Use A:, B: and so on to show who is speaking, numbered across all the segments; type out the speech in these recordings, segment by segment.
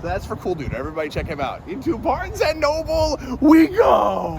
A: That's for Cool Dude. Everybody check him out. Into Barnes & Noble we go!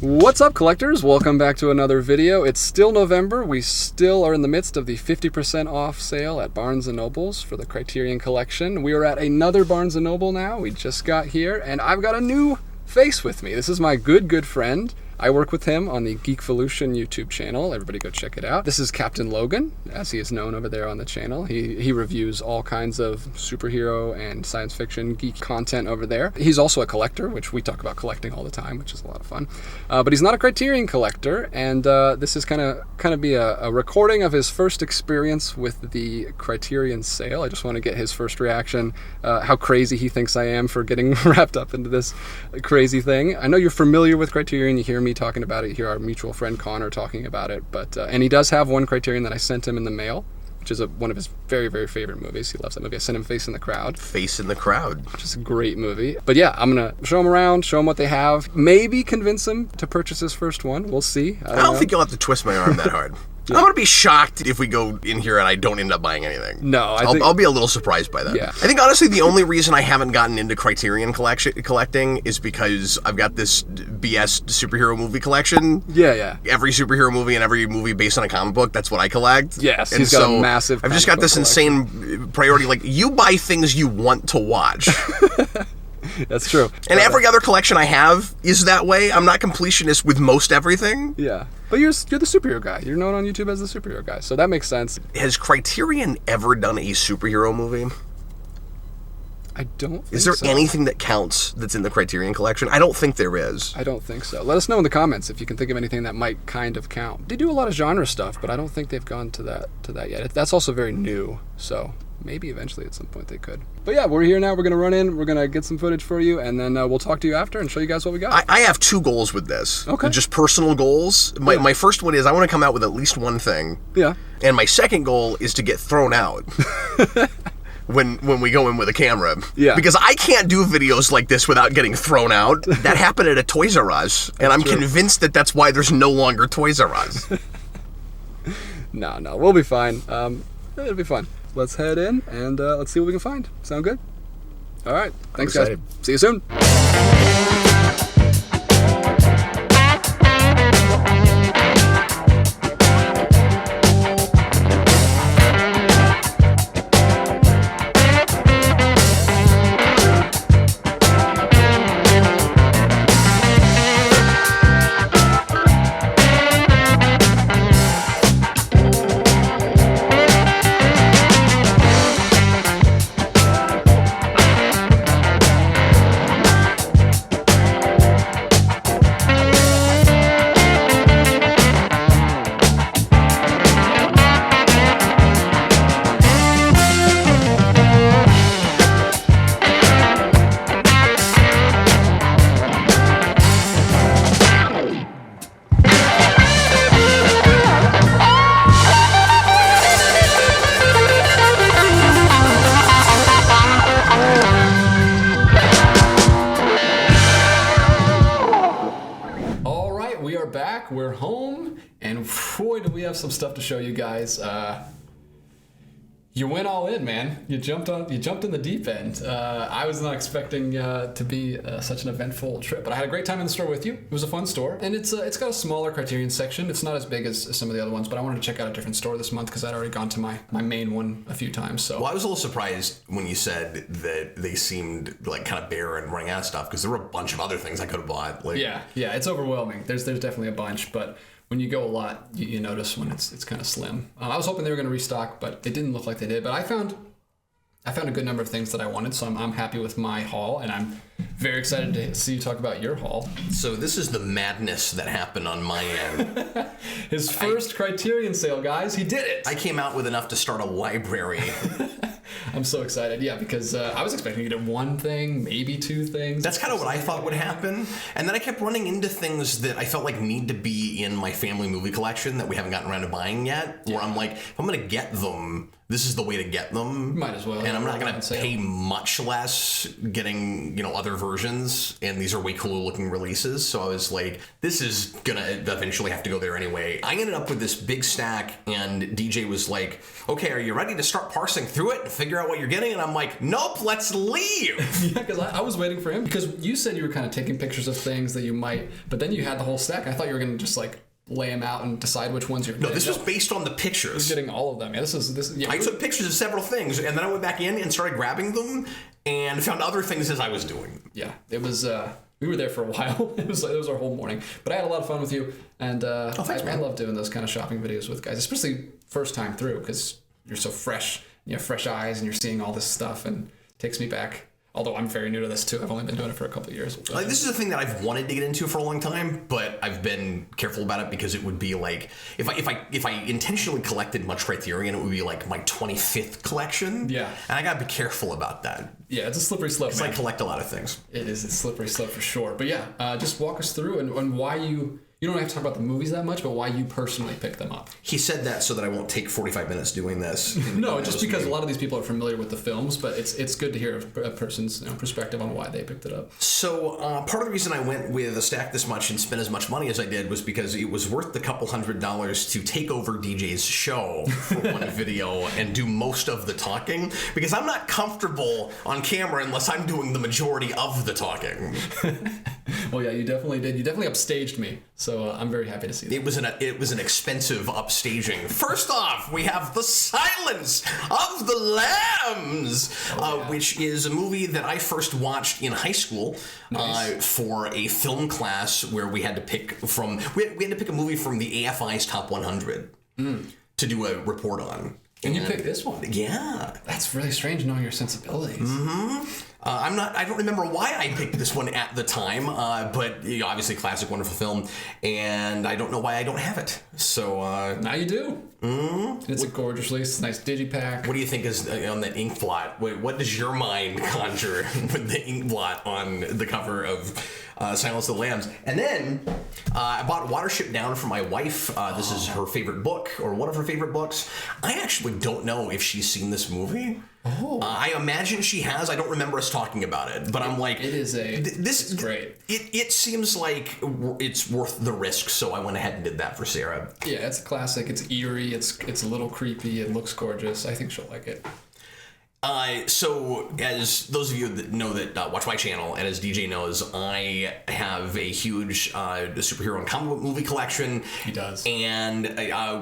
B: What's up, collectors? Welcome back to another video. It's still November. We still are in the midst of the 50% off sale at Barnes & Noble's for the Criterion Collection. We are at another Barnes & Noble now. We just got here, and I've got a new face with me. This is my good friend. I work with him on the Geekvolution YouTube channel. Everybody go check it out. This is Captain Logan, as he is known over there on the channel. He reviews all kinds of superhero and science fiction geek content over there. He's also a collector, which we talk about collecting all the time, which is a lot of fun. But he's not a Criterion collector, and this is kind of be a recording of his first experience with the Criterion sale. I just want to get his first reaction, how crazy he thinks I am for getting wrapped up into this crazy thing. I know you're familiar with Criterion. You hear me talking about it. You hear our mutual friend Connor talking about it. But and he does have one Criterion that I sent him in the mail, which is one of his very favorite movies. He loves that movie. I sent him Face in the Crowd.
A: Face in the Crowd.
B: Which is a great movie. But yeah, I'm going to show him around, show him what they have, maybe convince him to purchase his first one. We'll see.
A: I don't think you'll have to twist my arm that hard. Yeah. I'm going to be shocked if we go in here and I don't end up buying anything.
B: No,
A: I'll be a little surprised by that.
B: Yeah.
A: I think, honestly, the only reason I haven't gotten into Criterion collecting is because I've got this BS superhero movie collection.
B: Yeah.
A: Every superhero movie and every movie based on a comic book, that's what I collect.
B: Yes,
A: and
B: he's got a massive
A: I've just got this insane priority. Like, you buy things you want to watch.
B: That's true.
A: And every other collection I have is that way. I'm not completionist with most everything.
B: Yeah. But you're the superhero guy. You're known on YouTube as the superhero guy, so that makes sense.
A: Has Criterion ever done a superhero movie?
B: I don't think so.
A: Is there anything that counts that's in the Criterion collection? I don't think there is.
B: I don't think so. Let us know in the comments if you can think of anything that might kind of count. They do a lot of genre stuff, but I don't think they've gone to that yet. That's also very new, so maybe eventually at some point they could. But yeah, we're here now. We're going to run in. We're going to get some footage for you, and then we'll talk to you after and show you guys what we got.
A: I have two goals with this.
B: Okay.
A: Just personal goals. My first one is I want to come out with at least one thing.
B: Yeah.
A: And my second goal is to get thrown out. When we go in with a camera.
B: Yeah.
A: Because I can't do videos like this without getting thrown out. That happened at a Toys R Us, and I'm convinced that that's why there's no longer Toys R Us.
B: No, we'll be fine. It'll be fun. Let's head in and let's see what we can find. Sound good? All right. Thanks, guys. See you soon. We're home, and boy, do we have some stuff to show you guys. You went all in, man. You jumped in the deep end. I was not expecting to be such an eventful trip, but I had a great time in the store with you. It was a fun store, and it's got a smaller Criterion section. It's not as big as some of the other ones, but I wanted to check out a different store this month because I'd already gone to my main one a few times. So,
A: well, I was a little surprised when you said that they seemed like kind of bare and running out of stuff because there were a bunch of other things I could have bought. Like,
B: yeah, it's overwhelming. There's definitely a bunch, but when you go a lot, you notice when it's kind of slim. I was hoping they were going to restock, but it didn't look like they did. But I found a good number of things that I wanted, so I'm happy with my haul, and I'm very excited to see you talk about your haul.
A: So this is the madness that happened on my end.
B: His first Criterion sale, guys. He did it.
A: I came out with enough to start a library.
B: I'm so excited. Yeah, because I was expecting you to one thing, maybe two things.
A: That's kind of what I thought would happen. And then I kept running into things that I felt like need to be in my family movie collection that we haven't gotten around to buying yet. Where I'm like, if I'm going to get them, this is the way to get them.
B: Might as well.
A: And I'm not going to pay much less getting, other versions. And these are way cooler looking releases. So I was like, this is going to eventually have to go there anyway. I ended up with this big stack, and DJ was like, okay, are you ready to start parsing through it and figure out what you're getting? And I'm like, nope, let's leave.
B: Yeah, because I was waiting for him. Because you said you were kind of taking pictures of things that you might, but then you had the whole stack. I thought you were going to just like lay them out and decide which ones you're getting.
A: No, this was based on the pictures.
B: You're getting all of them. Yeah, this is. Yeah,
A: I took pictures of several things, and then I went back in and started grabbing them and found other things as I was doing.
B: Yeah, it was. We were there for a while. It was our whole morning, but I had a lot of fun with you, and
A: thanks,
B: I love doing those kind of shopping videos with guys, especially first time through, because you're so fresh. You have fresh eyes, and you're seeing all this stuff, and it takes me back. Although I'm very new to this too. I've only been doing it for a couple of years.
A: Like, this is a thing that I've wanted to get into for a long time, but I've been careful about it because it would be like, if I intentionally collected much Criterion, it would be like my 25th collection.
B: Yeah.
A: And I gotta be careful about that.
B: Yeah, it's a slippery slope.
A: Because I collect a lot of things.
B: It is a slippery slope for sure. But yeah, just walk us through and why you don't have to talk about the movies that much, but why you personally pick them up.
A: He said that so that I won't take 45 minutes doing this.
B: No, just because a lot of these people are familiar with the films, but it's good to hear a person's perspective on why they picked it up.
A: So part of the reason I went with a stack this much and spent as much money as I did was because it was worth the couple $100 to take over DJ's show for one video and do most of the talking, because I'm not comfortable on camera unless I'm doing the majority of the talking.
B: Well, yeah, you definitely did. You definitely upstaged me, so I'm very happy to see that.
A: It was an expensive upstaging. First off, we have The Silence of the Lambs, which is a movie that I first watched in high school. Nice. For a film class where we had to pick from. We had to pick a movie from the AFI's Top 100 to do a report on.
B: And you picked this one.
A: Yeah.
B: That's really strange knowing your sensibilities.
A: Mm-hmm. I don't remember why I picked this one at the time, but obviously classic, wonderful film, and I don't know why I don't have it. So
B: now you do. Mm-hmm. It's a gorgeous release, nice digipack.
A: What do you think is on the ink blot? What does your mind conjure with the ink blot on the cover of Silence of the Lambs? And then I bought Watership Down for my wife. This is her favorite book, or one of her favorite books. I actually don't know if she's seen this movie. Oh. I imagine she has. I don't remember us talking about it, but I'm like,
B: it's great.
A: It seems like it's worth the risk, so I went ahead and did that for Sarah.
B: Yeah, it's a classic. It's eerie. It's a little creepy. It looks gorgeous. I think she'll like it.
A: So, as those of you that know that watch my channel, and as DJ knows, I have a huge superhero and comic book movie collection.
B: He does.
A: And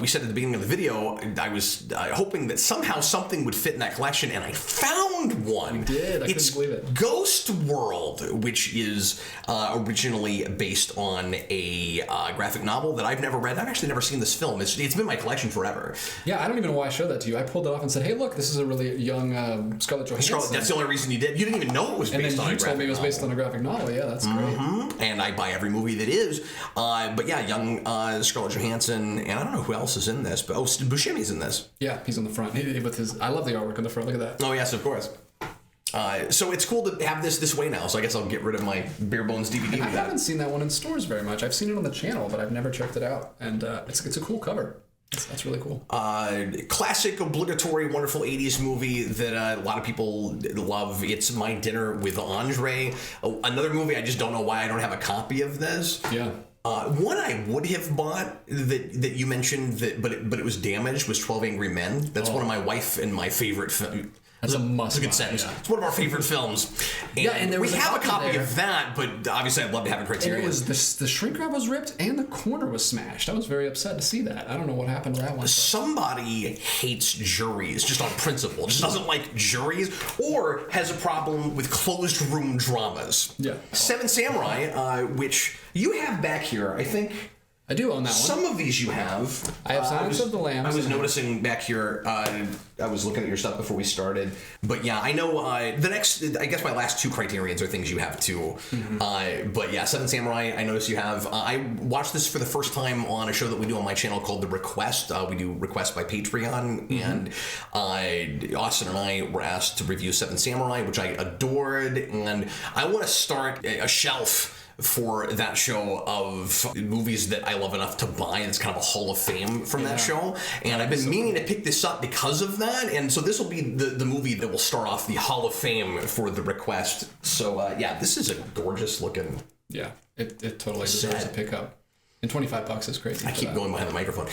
A: we said at the beginning of the video, I was hoping that somehow something would fit in that collection, and I found one.
B: You did. I couldn't believe it.
A: Ghost World, which is originally based on a graphic novel that I've never read. I've actually never seen this film. It's been in my collection forever.
B: Yeah, I don't even know why I showed that to you. I pulled it off and said, hey, look, this is a really young Scarlett Johansson.
A: That's the only reason you did. You didn't even know it was based on a graphic novel. And then you told me it was based on a graphic novel. Yeah, that's great. And I buy every movie that is. But yeah, young Scarlett Johansson, and I don't know who else is in this, but Buscemi's in this.
B: Yeah, he's on the front. With his, I love the artwork on the front. Look at that.
A: Oh yes, of course. So it's cool to have this way now. So I guess I'll get rid of my bare bones DVD.
B: I haven't seen that one in stores very much. I've seen it on the channel, but I've never checked it out. And it's a cool cover. That's really cool.
A: Classic, obligatory, wonderful 80s movie that a lot of people love. It's My Dinner with Andre. Another movie, I just don't know why I don't have a copy of this.
B: Yeah.
A: One I would have bought that you mentioned, but it was damaged, was 12 Angry Men. That's one of my wife and my favorite films.
B: That's a must.
A: It's a good sentence. Yeah. It's one of our favorite films. And we have a copy of that, but obviously I'd love to have a Criterion.
B: And it was the shrink wrap was ripped and the corner was smashed. I was very upset to see that. I don't know what happened to that one.
A: Somebody hates juries just on principle. Just doesn't like juries, or has a problem with closed room dramas.
B: Yeah.
A: Seven Samurai, which you have back here, I think.
B: I do own that one.
A: Some of these you have.
B: I have Silence of the Lambs.
A: I was noticing back here, I was looking at your stuff before we started. But yeah, I know I guess my last 2 Criterions are things you have too. But yeah, Seven Samurai, I noticed you have. I watched this for the first time on a show that we do on my channel called The Request. We do requests by Patreon. And Austin and I were asked to review Seven Samurai, which I adored. And I want to start a shelf for that show of movies that I love enough to buy. It's kind of a hall of fame from that show. And I've been meaning to pick this up because of that. And so this will be the movie that will start off the hall of fame for The Request. So yeah, this is a gorgeous looking.
B: Yeah, it totally deserves a pickup. And $25 is crazy.
A: I keep going behind the microphone.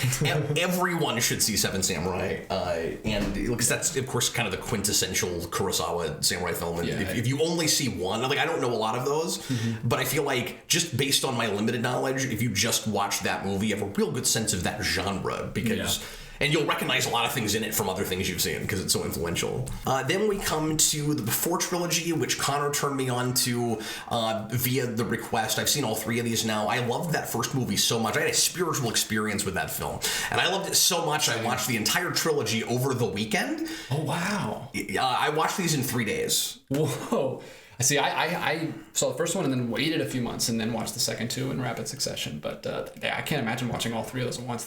A: Everyone should see Seven Samurai, and because that's of course kind of the quintessential Kurosawa samurai film. And if you only see one, like I don't know a lot of those, but I feel like just based on my limited knowledge, if you just watch that movie, you have a real good sense of that genre because. And you'll recognize a lot of things in it from other things you've seen because it's so influential. Then we come to the Before trilogy, which Connor turned me on to via The Request. I've seen all 3 of these now. I loved that first movie so much. I had a spiritual experience with that film. And I loved it so much, I watched the entire trilogy over the weekend.
B: Oh, wow.
A: I watched these in 3 days.
B: Whoa. See, I saw the first one and then waited a few months and then watched the second 2 in rapid succession. But I can't imagine watching all 3 of those at once.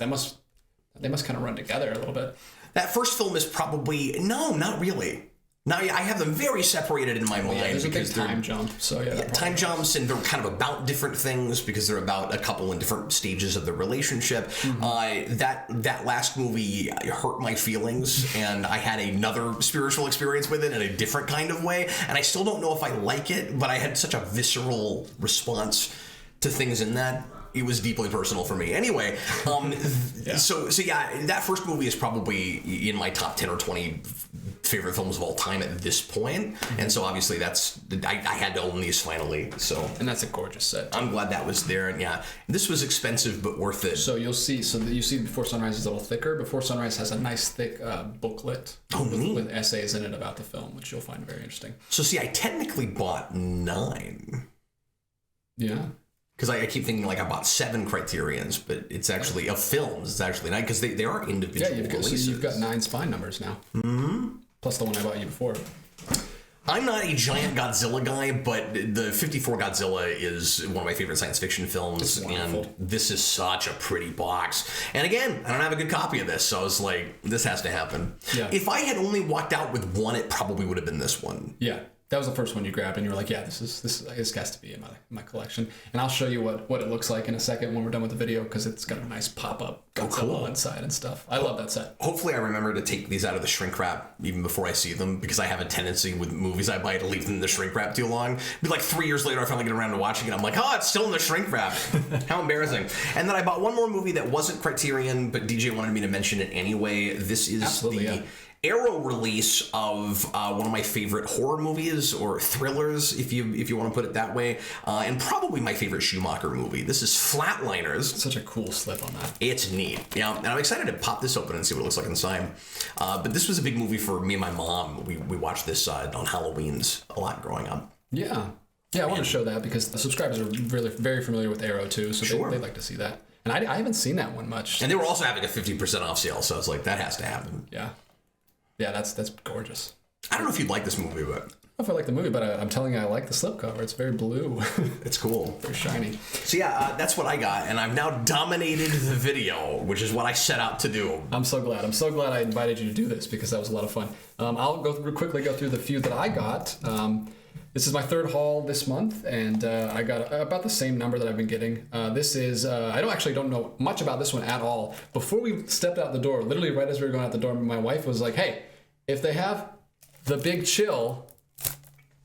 B: They must kind of run together a little bit.
A: That first film is probably... No, not really. Now, I have them very separated in my mind.
B: Yeah, there's a big time jump. So
A: time jumps, and they're kind of about different things because they're about a couple in different stages of the relationship. That last movie hurt my feelings, and I had another spiritual experience with it in a different kind of way. And I still don't know if I like it, but I had such a visceral response to things in that. It was deeply personal for me. Anyway, so yeah, that first movie is probably in my top 10 or 20 favorite films of all time at this point. And so obviously I had to own these finally. So
B: and that's a gorgeous set.
A: I'm glad that was there. And yeah, this was expensive but worth it.
B: So you see Before Sunrise is a little thicker. Before Sunrise has a nice thick booklet with essays in it about the film, which you'll find very interesting.
A: So see, I technically bought 9.
B: Yeah.
A: Because I keep thinking like I bought 7 Criterions, but it's actually of films. It's actually 9 because they are individual releases.
B: So you've got 9 spine numbers now. Plus the one I bought you before.
A: I'm not a giant Godzilla guy, but the 54 Godzilla is one of my favorite science fiction films, and this is such a pretty box. And again, I don't have a good copy of this, so I was like, this has to happen. Yeah. If I had only walked out with one, it probably would have been this one.
B: Yeah. That was the first one you grabbed, and you were like, "Yeah, this has to be in my collection." And I'll show you what it looks like in a second when we're done with the video because it's got a nice pop-up Godzilla inside and stuff. I love that set.
A: Hopefully, I remember to take these out of the shrink wrap even before I see them because I have a tendency with movies I buy to leave them in the shrink wrap too long. It'd be like 3 years later, I finally get around to watching it. I'm like, "Oh, it's still in the shrink wrap." How embarrassing! And then I bought one more movie that wasn't Criterion, but DJ wanted me to mention it anyway. This is Arrow release of one of my favorite horror movies or thrillers, if you want to put it that way, and probably my favorite Schumacher movie. This is Flatliners.
B: Such a cool slip on that.
A: It's neat. Yeah, and I'm excited to pop this open and see what it looks like inside. But this was a big movie for me and my mom. We watched this on Halloweens a lot growing up.
B: Yeah. Yeah, I want to show that because the subscribers are really very familiar with Arrow too, so they like to see that. And I haven't seen that one much.
A: And they were also having a 50% off sale, so I was like, that has to happen.
B: Yeah. Yeah, that's gorgeous.
A: I don't know if you'd like this movie, but...
B: I don't know if I like the movie, but I'm telling you, I like the slipcover. It's very blue.
A: It's cool.
B: Very shiny.
A: So yeah, that's what I got, and I've now dominated the video, which is what I set out to do.
B: I'm so glad. I'm so glad I invited you to do this, because that was a lot of fun. I'll quickly go through the few that I got. This is my third haul this month, and I got about the same number that I've been getting. This is, I don't know much about this one at all. Before we stepped out the door, literally right as we were going out the door, my wife was like, hey, if they have The Big Chill,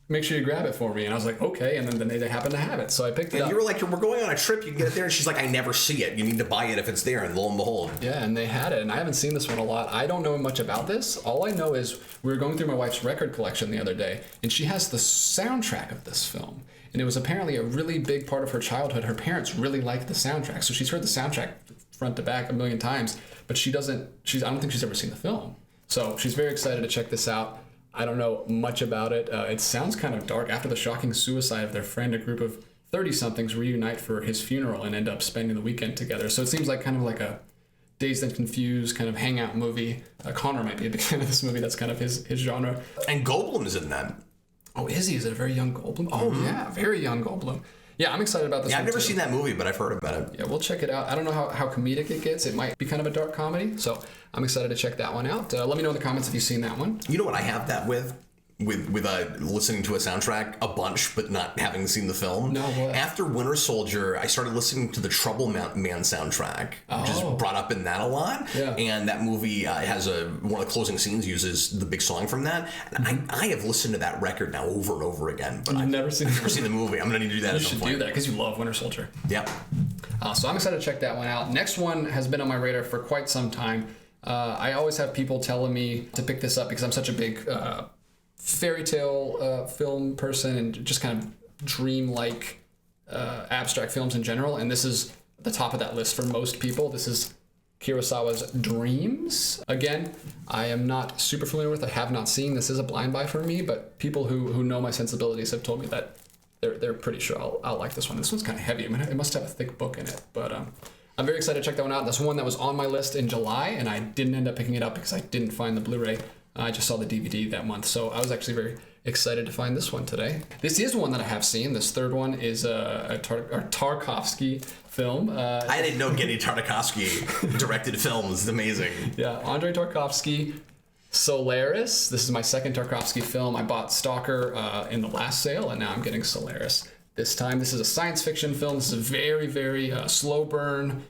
B: make sure you grab it for me. And I was like, okay. And then they happened to have it. So I picked it up.
A: And you were like, we're going on a trip. You can get it there. And she's like, I never see it. You need to buy it if it's there. And lo and behold.
B: Yeah, and they had it. And I haven't seen this one a lot. I don't know much about this. All I know is we were going through my wife's record collection the other day. And she has the soundtrack of this film. And it was apparently a really big part of her childhood. Her parents really liked the soundtrack. So she's heard the soundtrack front to back a million times. But I don't think she's ever seen the film. So she's very excited to check this out. I don't know much about it. It sounds kind of dark. After the shocking suicide of their friend, a group of 30-somethings reunite for his funeral and end up spending the weekend together. So it seems like kind of like a Dazed and Confused kind of hangout movie. Connor might be a big fan of this movie. That's kind of his genre.
A: And Goldblum is in that.
B: Oh, is he? Is it a very young Goldblum? Oh, yeah, very young Goldblum. Yeah, I'm excited about this one.
A: I've never
B: too.
A: seen that movie, but I've heard about it.
B: Yeah, we'll check it out. I don't know how comedic it gets. It might be kind of a dark comedy, so I'm excited to check that one out. Let me know in the comments if you've seen that one.
A: You know what I have that with listening to a soundtrack a bunch, but not having seen the film?
B: No, what?
A: After Winter Soldier, I started listening to the Trouble Man soundtrack, which is brought up in that a lot.
B: Yeah.
A: And that movie has one of the closing scenes uses the big song from that. And I have listened to that record now over and over again, but I've never seen the movie. I'm going to need to do that at some point.
B: You should do that because you love Winter Soldier.
A: Yeah.
B: So I'm excited to check that one out. Next one has been on my radar for quite some time. I always have people telling me to pick this up because I'm such a big fairy tale film person and just kind of dream-like abstract films in general. And this is the top of that list for most people. This is Kurosawa's Dreams. Again, I am not super familiar with. I have not seen. This is a blind buy for me, but people who know my sensibilities have told me that they're pretty sure I'll like this one. This one's kind of heavy. I mean, it must have a thick book in it, but I'm very excited to check that one out. That's one that was on my list in July, and I didn't end up picking it up because I didn't find the Blu-ray. I just saw the DVD that month, so I was actually very excited to find this one today. This is one that I have seen. This third one is a Tarkovsky film.
A: I didn't know Genndy Tartakovsky directed films. It's amazing.
B: Yeah, Andrei Tarkovsky, Solaris. This is my second Tarkovsky film. I bought Stalker in the last sale, and now I'm getting Solaris this time. This is a science fiction film. This is a very, very slow burn,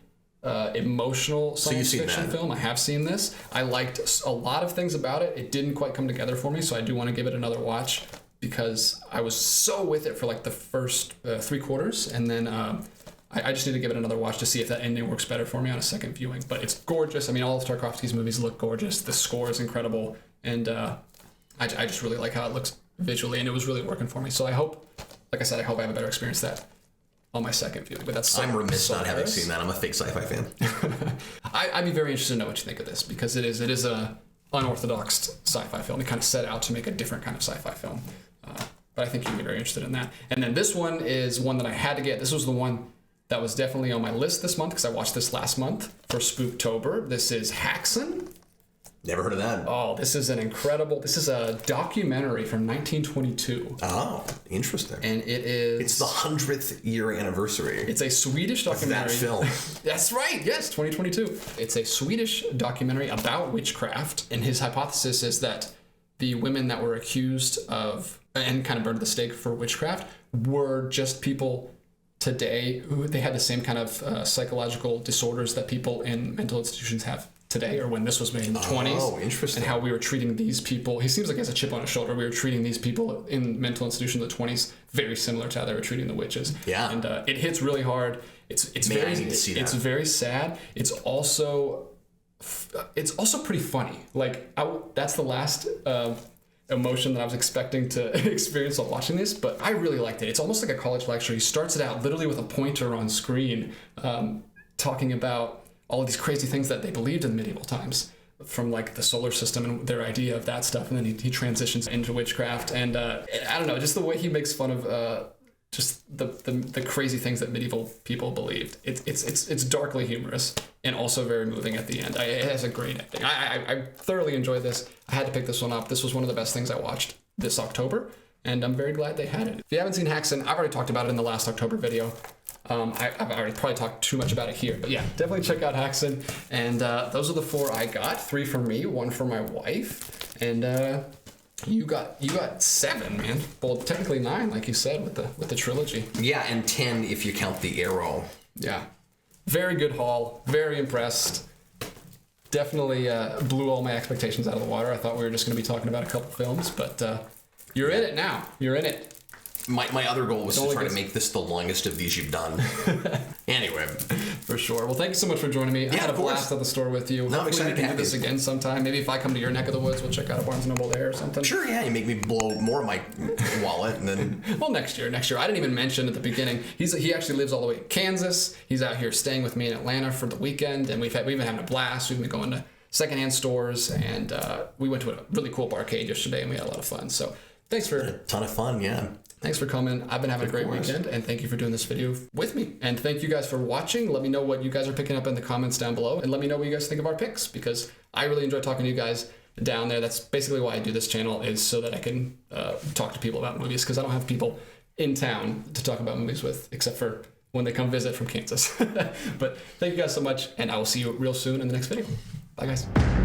B: emotional science fiction film. I have seen this. I liked a lot of things about it. It didn't quite come together for me, so I do want to give it another watch because I was so with it for like the first 3 quarters, and then I just need to give it another watch to see if that ending works better for me on a second viewing. But it's gorgeous. I mean, all of Tarkovsky's movies look gorgeous. The score is incredible, and I just really like how it looks visually, and it was really working for me. So I hope, like I said, I hope I have a better experience that on my second viewing. But that's
A: I'm remiss not having seen that. I'm a fake sci-fi fan.
B: I'd be very interested to know what you think of this because it is a unorthodox sci-fi film. It kind of set out to make a different kind of sci-fi film. But I think you'd be very interested in that. And then this one is one that I had to get. This was the one that was definitely on my list this month because I watched this last month for Spooktober. This is Haxan.
A: Never heard of that.
B: Oh, this is a documentary from 1922.
A: Oh, interesting.
B: And it's
A: the 100th year anniversary.
B: It's a Swedish documentary.
A: Of that film.
B: That's right, yes, 2022. It's a Swedish documentary about witchcraft, and his hypothesis is that the women that were accused of and kind of burned at the stake for witchcraft were just people today who they had the same kind of psychological disorders that people in mental institutions have today, or when this was made in the 20s.
A: Oh, interesting.
B: And how we were treating these people. He seems like he has a chip on his shoulder. We were treating these people in mental institutions in the 20s very similar to how they were treating the witches.
A: Yeah.
B: And it hits really hard. It's very sad. It's also pretty funny. Like that's the last emotion that I was expecting to experience while watching this, but I really liked it. It's almost like a college lecture. He starts it out literally with a pointer on screen, talking about all of these crazy things that they believed in medieval times, from like the solar system and their idea of that stuff, and then he transitions into witchcraft, and I don't know, just the way he makes fun of just the crazy things that medieval people believed. It's darkly humorous and also very moving at the end. It has a great ending. I thoroughly enjoyed this. I had to pick this one up. This was one of the best things I watched this October, and I'm very glad they had it. If you haven't seen Haxan, I've already talked about it in the last October video. I've already probably talked too much about it here, but yeah, definitely check out Haxan. And those are the 4 I got. 3 for me, 1 for my wife, and you got 7, man. Well, technically 9, like you said, with the trilogy.
A: Yeah, and 10 if you count the Arrow.
B: Yeah, very good haul. Very impressed. Definitely blew all my expectations out of the water. I thought we were just going to be talking about a couple films, but you're in it now. You're in it.
A: My other goal was to try to make this the longest of these you've done. Anyway.
B: For sure. Well, thank you so much for joining me. I had a blast at the store with you.
A: No, I'm excited to
B: do this again sometime. Maybe if I come to your neck of the woods, we'll check out a Barnes & Noble there or something.
A: Sure, yeah. You make me blow more of my wallet and then...
B: Well, next year. I didn't even mention at the beginning. He actually lives all the way in Kansas. He's out here staying with me in Atlanta for the weekend, and we've been having a blast. We've been going to secondhand stores, and we went to a really cool barcade yesterday, and we had a lot of fun. So thanks for...
A: A ton of fun, yeah.
B: Thanks for coming. I've been having a great weekend, and thank you for doing this video with me. And thank you guys for watching. Let me know what you guys are picking up in the comments down below, and let me know what you guys think of our picks, because I really enjoy talking to you guys down there. That's basically why I do this channel, is so that I can talk to people about movies, because I don't have people in town to talk about movies with, except for when they come visit from Kansas. But thank you guys so much, and I will see you real soon in the next video. Bye, guys.